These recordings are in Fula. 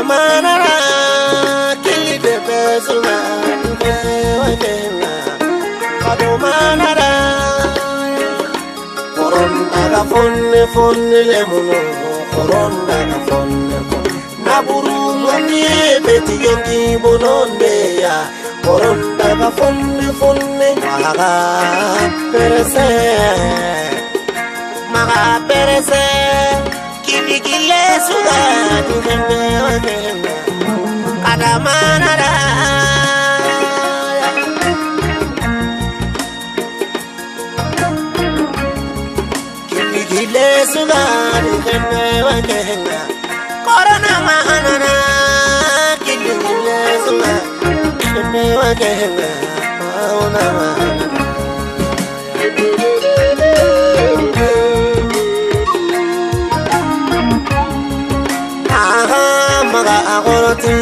manara kili de bezuma wajena kado manara koronda ga fonne le muno koronda ga fonne naburu moni beti yongi bononde ya koronda ga fonne maga perese kili kile suga dukende wajena kada manara kili suga dukende wajena corona manara kili suga dukende wajena mauna maga agoroti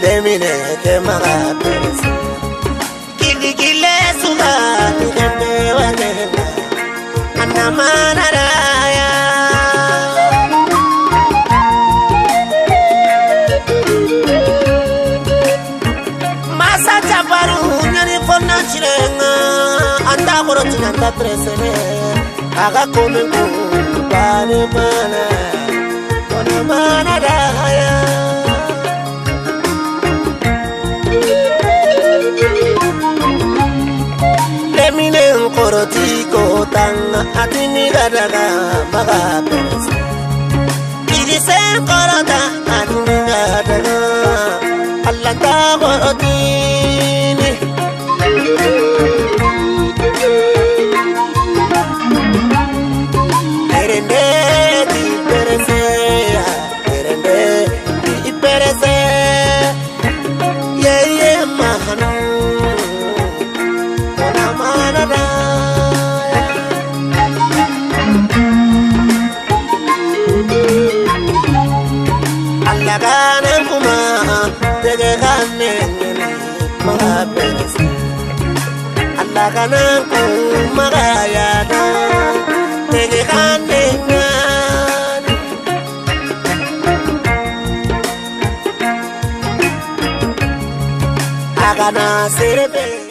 demine ke maga perese kili suga dukende wajena anna manara ya masa chaparu nyani fonna chirenga anda agoroti nanda perese aga komengu bane mana manara ya lemine koroti ko tanga atini gadaga maga perese idise korota atini gadaga Allah ta korotini erende di perese Allah kanan ku magaya da tege kanengan agana serebe